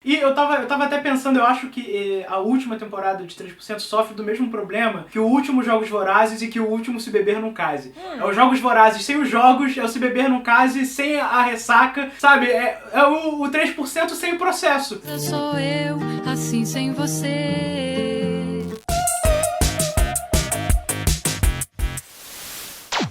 E eu tava até pensando, eu acho que a última temporada de 3% sofre do mesmo problema que o último Jogos Vorazes e que o último Se Beber Não Case. É os Jogos Vorazes sem os jogos, é o Se Beber Não Case sem a ressaca, sabe? É o 3% sem o processo. Sou eu, assim sem você.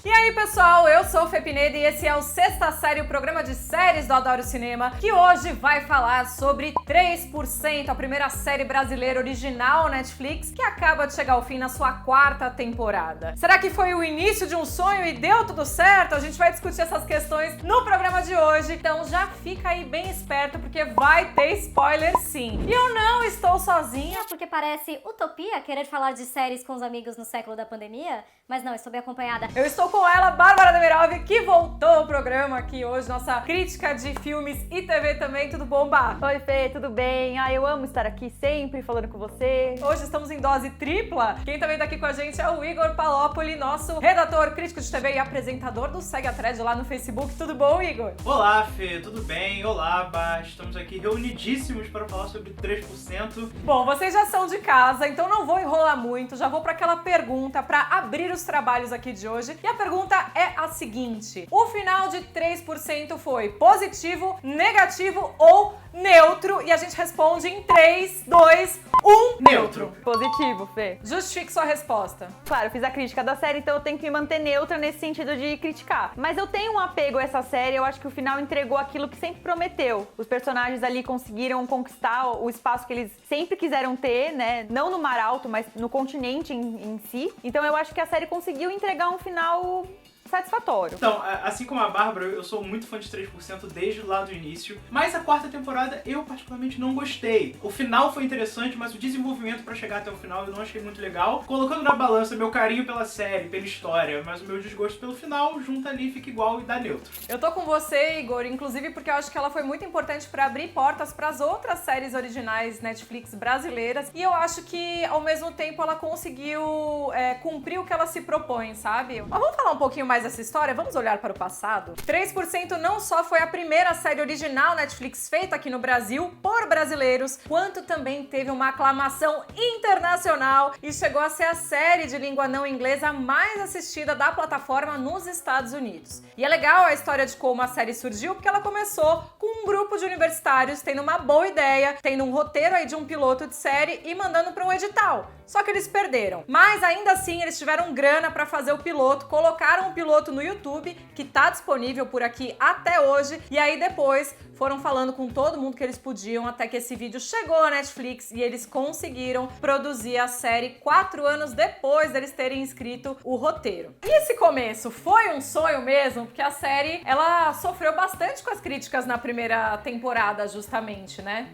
E aí pessoal, eu sou o Fê Pineda e esse é o Sexta Série, o programa de séries do Adoro Cinema, que hoje vai falar sobre 3%, a primeira série brasileira original Netflix, que acaba de chegar ao fim na sua 4ª temporada. Será que foi o início de um sonho e deu tudo certo? A gente vai discutir essas questões no programa de hoje, então já fica aí bem esperto porque vai ter spoiler sim. E eu não estou sozinha. Porque parece utopia querer falar de séries com os amigos no século da pandemia, mas não, estou bem acompanhada. Eu estou com ela, Bárbara Demirov, que voltou ao programa aqui hoje, nossa crítica de filmes e TV também. Tudo bom, Bá? Oi, Fê, tudo bem? Eu amo estar aqui sempre falando com você. Hoje estamos em dose tripla. Quem também tá aqui com a gente é o Igor Palópoli, nosso redator, crítico de TV e apresentador do Segue a Thread lá no Facebook. Tudo bom, Igor? Olá, Fê, tudo bem? Olá, Bá. Estamos aqui reunidíssimos para falar sobre 3%. Bom, vocês já são de casa, então não vou enrolar muito, já vou para aquela pergunta para abrir os trabalhos aqui de hoje. E a pergunta é a seguinte: o final de 3% foi positivo, negativo ou neutro? E a gente responde em 3, 2, 1, neutro. Positivo, Fê. Justifique sua resposta. Claro, eu fiz a crítica da série, então eu tenho que me manter neutra nesse sentido de criticar. Mas eu tenho um apego a essa série, eu acho que o final entregou aquilo que sempre prometeu. Os personagens ali conseguiram conquistar o espaço que eles sempre quiseram ter, né? Não no Mar Alto, mas no continente em si. Então eu acho que a série conseguiu entregar um final satisfatório. Então, assim como a Bárbara, eu sou muito fã de 3% desde lá do início, mas a 4ª temporada eu particularmente não gostei. O final foi interessante, mas o desenvolvimento pra chegar até o final eu não achei muito legal. Colocando na balança meu carinho pela série, pela história, mas o meu desgosto pelo final, junta ali, fica igual e dá neutro. Eu tô com você, Igor, inclusive porque eu acho que ela foi muito importante pra abrir portas pras outras séries originais Netflix brasileiras, e eu acho que ao mesmo tempo ela conseguiu cumprir o que ela se propõe, sabe? Mas vamos falar um pouquinho mais dessa história? Vamos olhar para o passado? 3% não só foi a primeira série original Netflix feita aqui no Brasil por brasileiros, quanto também teve uma aclamação internacional e chegou a ser a série de língua não inglesa mais assistida da plataforma nos Estados Unidos. E é legal a história de como a série surgiu, porque ela começou com um grupo de universitários tendo uma boa ideia, tendo um roteiro aí de um piloto de série e mandando para um edital. Só que eles perderam. Mas ainda assim eles tiveram grana para fazer o piloto, colocaram o piloto no YouTube, que tá disponível por aqui até hoje, e aí depois foram falando com todo mundo que eles podiam, até que esse vídeo chegou à Netflix e eles conseguiram produzir a série 4 anos depois deles terem escrito o roteiro. E esse começo foi um sonho mesmo, porque a série, ela sofreu bastante com as críticas na primeira temporada, justamente, né?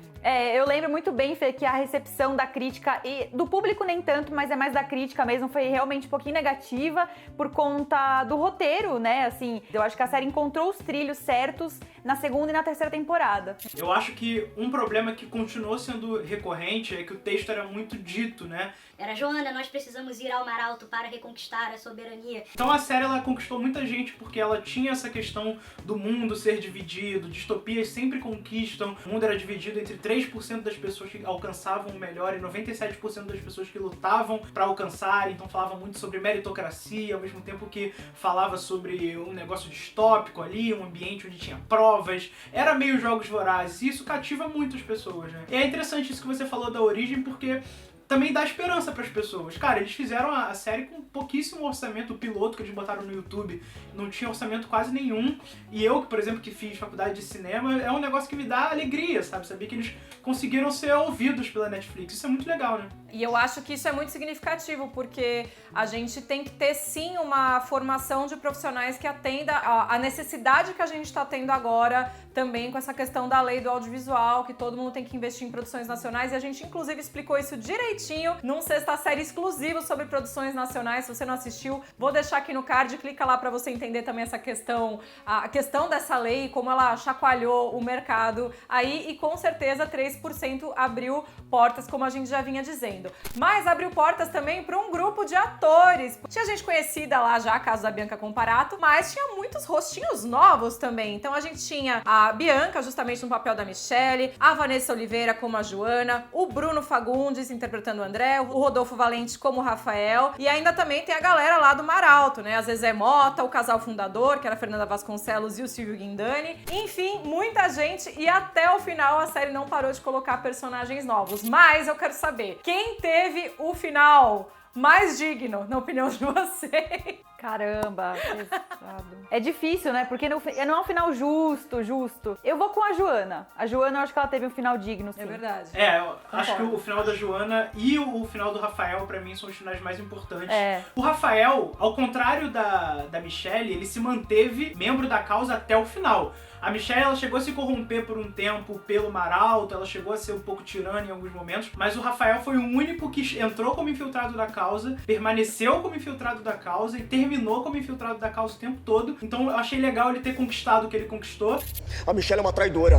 Eu lembro muito bem, Fê, que a recepção da crítica, e do público nem tanto, mas é mais da crítica mesmo, foi realmente um pouquinho negativa por conta do roteiro, né? Assim, eu acho que a série encontrou os trilhos certos na 2ª e na 3ª temporada. Eu acho que um problema que continuou sendo recorrente é que o texto era muito dito, né? Era Joana, nós precisamos ir ao Mar Alto para reconquistar a soberania. Então a série ela conquistou muita gente porque ela tinha essa questão do mundo ser dividido, distopias sempre conquistam, o mundo era dividido entre 3% das pessoas que alcançavam o melhor e 97% das pessoas que lutavam para alcançar, então falava muito sobre meritocracia, ao mesmo tempo que falava sobre um negócio distópico ali, um ambiente onde tinha provas, era meio Jogos Vorazes, e isso cativa muitas pessoas, né? E é interessante isso que você falou da origem, porque também dá esperança para as pessoas. Cara, eles fizeram a série com pouquíssimo orçamento, o piloto que eles botaram no YouTube não tinha orçamento quase nenhum, e eu, por exemplo, que fiz faculdade de cinema, é um negócio que me dá alegria, sabe? Saber que eles conseguiram ser ouvidos pela Netflix, isso é muito legal, né? E eu acho que isso é muito significativo, porque a gente tem que ter sim uma formação de profissionais que atenda a necessidade que a gente está tendo agora, também com essa questão da lei do audiovisual, que todo mundo tem que investir em produções nacionais, e a gente inclusive explicou isso direitinho bonitinho num Sexta Série exclusivo sobre produções nacionais. Se você não assistiu, vou deixar aqui no card, clica lá pra você entender também essa questão, a questão dessa lei, como ela chacoalhou o mercado aí, e com certeza 3% abriu portas, como a gente já vinha dizendo. Mas abriu portas também para um grupo de atores. Tinha gente conhecida lá já, caso da Bianca Comparato, mas tinha muitos rostinhos novos também. Então a gente tinha a Bianca, justamente no papel da Michelle, a Vanessa Oliveira como a Joana, o Bruno Fagundes interpretando o André, o Rodolfo Valente como o Rafael, e ainda também tem a galera lá do Mar Alto, né? A Zezé Mota, o casal fundador, que era a Fernanda Vasconcelos e o Silvio Guindani. Enfim, muita gente, e até o final a série não parou de colocar personagens novos. Mas eu quero saber, quem teve o final mais digno, na opinião de vocês? Caramba, pesado. É difícil, né? Porque não é um final justo. Eu vou com a Joana. A Joana, eu acho que ela teve um final digno, sim. É verdade. Eu acho que o final da Joana e o final do Rafael, pra mim, são os finais mais importantes. O Rafael, ao contrário da Michelle, ele se manteve membro da causa até o final. A Michelle, ela chegou a se corromper por um tempo pelo Mar Alto, ela chegou a ser um pouco tirana em alguns momentos, mas o Rafael foi o único que entrou como infiltrado da causa, permaneceu como infiltrado da causa e terminou como infiltrado da causa o tempo todo. Então eu achei legal ele ter conquistado o que ele conquistou. A Michelle é uma traidora.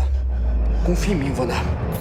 Confia em mim, Wanda.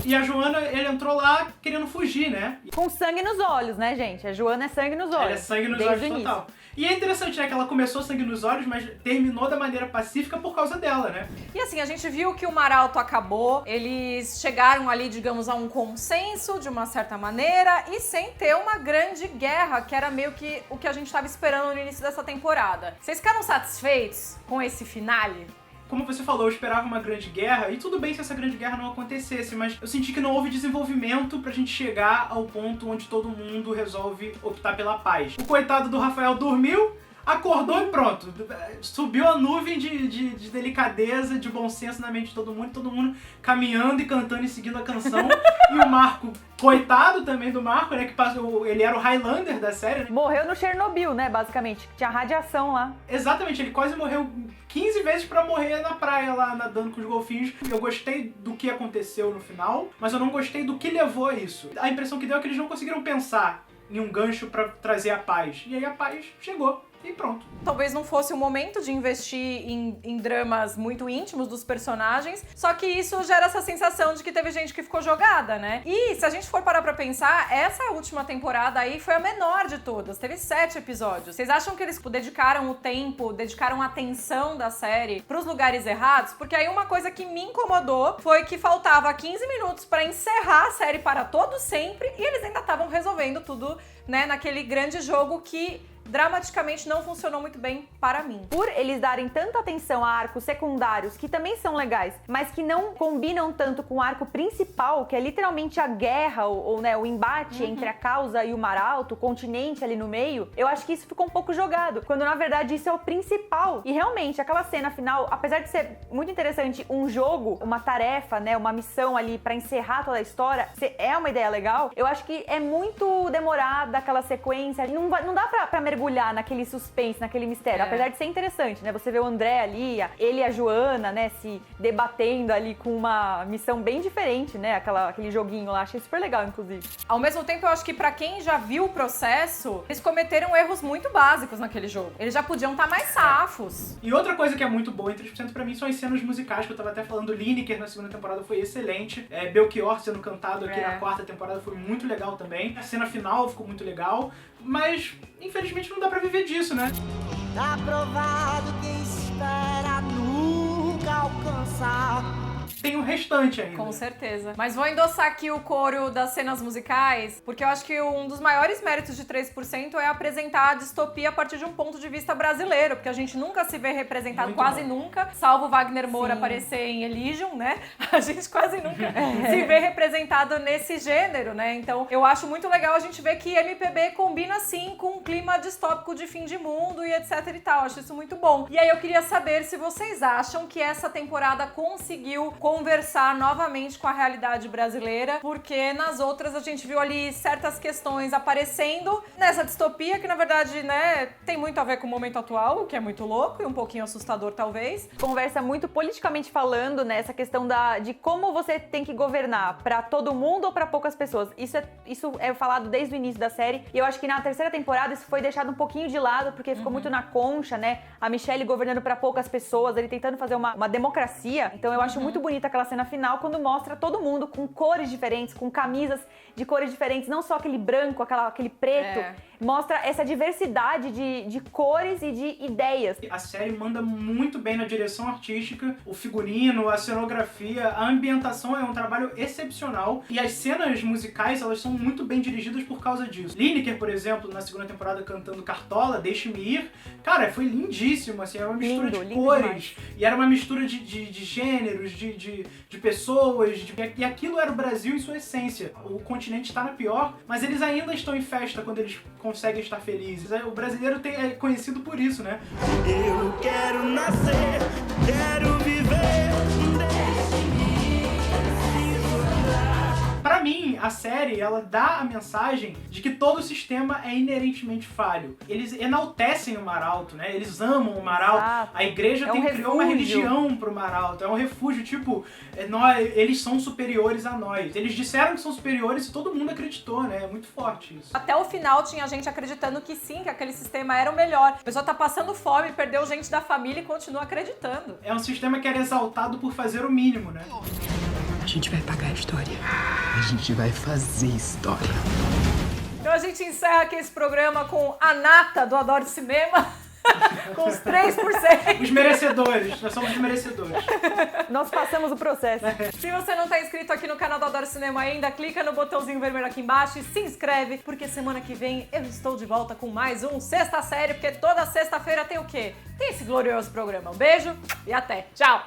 E a Joana, ele entrou lá querendo fugir, né? Com sangue nos olhos, né, gente? A Joana é sangue nos olhos. Ela é sangue nos desde olhos total. E é interessante, né, que ela começou sangue nos olhos, mas terminou da maneira pacífica por causa dela, né? E assim, a gente viu que o Mar Alto acabou, eles chegaram ali, digamos, a um consenso de uma certa maneira e sem ter uma grande guerra, que era meio que o que a gente estava esperando no início dessa temporada. Vocês ficaram satisfeitos com esse finale? Como você falou, eu esperava uma grande guerra, e tudo bem se essa grande guerra não acontecesse, mas eu senti que não houve desenvolvimento pra gente chegar ao ponto onde todo mundo resolve optar pela paz. O coitado do Rafael dormiu, acordou e pronto. Subiu a nuvem de delicadeza, de bom senso na mente de todo mundo caminhando e cantando e seguindo a canção. E o Marco, coitado também do Marco, né, que passou, ele era o Highlander da série, né? Morreu no Chernobyl, né, basicamente. Tinha radiação lá. Exatamente, ele quase morreu 15 vezes pra morrer na praia lá, nadando com os golfinhos. Eu gostei do que aconteceu no final, mas eu não gostei do que levou a isso. A impressão que deu é que eles não conseguiram pensar em um gancho pra trazer a paz. E aí a paz chegou. E pronto. Talvez não fosse o momento de investir em dramas muito íntimos dos personagens, só que isso gera essa sensação de que teve gente que ficou jogada, né? E se a gente for parar pra pensar, essa última temporada aí foi a menor de todas, teve 7 episódios. Vocês acham que eles dedicaram o tempo, dedicaram a atenção da série pros lugares errados? Porque aí uma coisa que me incomodou foi que faltava 15 minutos pra encerrar a série para todo sempre e eles ainda estavam resolvendo tudo, né, naquele grande jogo que dramaticamente não funcionou muito bem para mim. Por eles darem tanta atenção a arcos secundários, que também são legais, mas que não combinam tanto com o arco principal, que é literalmente a guerra, ou né, o embate entre a causa e o Mar Alto, o continente ali no meio, eu acho que isso ficou um pouco jogado, quando na verdade isso é o principal. E realmente, aquela cena final, apesar de ser muito interessante, um jogo, uma tarefa, né, uma missão ali pra encerrar toda a história, é uma ideia legal, eu acho que é muito demorada aquela sequência, não dá pra mergulhar naquele suspense, naquele mistério, apesar de ser interessante, né? Você vê o André ali, ele e a Joana, né, se debatendo ali com uma missão bem diferente, né? Aquele joguinho lá, achei super legal, inclusive. Ao mesmo tempo, eu acho que pra quem já viu o processo, eles cometeram erros muito básicos naquele jogo. Eles já podiam estar mais safos. E outra coisa que é muito boa em 3% pra mim são as cenas musicais, que eu tava até falando. Lineker na segunda temporada foi excelente. Belchior sendo cantado aqui na quarta temporada foi muito legal também. A cena final ficou muito legal. Mas, infelizmente, não dá pra viver disso, né? Tá provado que espera nunca alcançar. Tem o restante ainda. Com certeza. Mas vou endossar aqui o coro das cenas musicais, porque eu acho que um dos maiores méritos de 3% é apresentar a distopia a partir de um ponto de vista brasileiro, porque a gente nunca se vê representado, Muito quase bom. nunca, salvo Wagner Moura aparecer em Elysium, né? A gente quase nunca se vê representado nesse gênero, né? Então, eu acho muito legal a gente ver que MPB combina, sim, com um clima distópico de fim de mundo e etc e tal. Acho isso muito bom. E aí eu queria saber se vocês acham que essa temporada conseguiu conversar novamente com a realidade brasileira, porque nas outras a gente viu ali certas questões aparecendo nessa distopia, que na verdade, né, tem muito a ver com o momento atual, o que é muito louco e um pouquinho assustador talvez. Conversa muito politicamente falando, né, essa questão de como você tem que governar, pra todo mundo ou pra poucas pessoas. Isso é falado desde o início da série, e eu acho que na terceira temporada isso foi deixado um pouquinho de lado, porque ficou muito na concha, né, a Michelle governando pra poucas pessoas, ele tentando fazer uma democracia. Então eu acho muito bonita aquela cena final, quando mostra todo mundo com cores diferentes, com camisas de cores diferentes, não só aquele branco, aquele preto, mostra essa diversidade de cores e de ideias. A série manda muito bem na direção artística, o figurino, a cenografia, a ambientação é um trabalho excepcional e as cenas musicais, elas são muito bem dirigidas por causa disso. Lineker, por exemplo, na segunda temporada cantando Cartola, Deixe-me Ir, cara, foi lindíssimo, assim, era uma mistura de cores, e era uma mistura de gêneros, de pessoas, e aquilo era o Brasil em sua essência. O continente está na pior, mas eles ainda estão em festa quando eles conseguem estar felizes. O brasileiro é conhecido por isso, né? Eu quero nascer, quero viver. Pra mim, a série, ela dá a mensagem de que todo o sistema é inerentemente falho. Eles enaltecem o Mar Alto, né? Eles amam o Mar Alto. Exato. A igreja criou uma religião pro Mar Alto. É um refúgio, tipo, eles são superiores a nós. Eles disseram que são superiores e todo mundo acreditou, né? É muito forte isso. Até o final tinha gente acreditando que sim, que aquele sistema era o melhor. A pessoa tá passando fome, perdeu gente da família e continua acreditando. É um sistema que era exaltado por fazer o mínimo, né? A gente vai pagar a história. A gente vai fazer história. Então a gente encerra aqui esse programa com a nata do Adoro Cinema, com os 3%. Os merecedores, nós somos os merecedores. Nós passamos o processo. Se você não tá inscrito aqui no canal do Adoro Cinema ainda, clica no botãozinho vermelho aqui embaixo e se inscreve, porque semana que vem eu estou de volta com mais um Sexta Série, porque toda sexta-feira tem o quê? Tem esse glorioso programa. Um beijo e até. Tchau!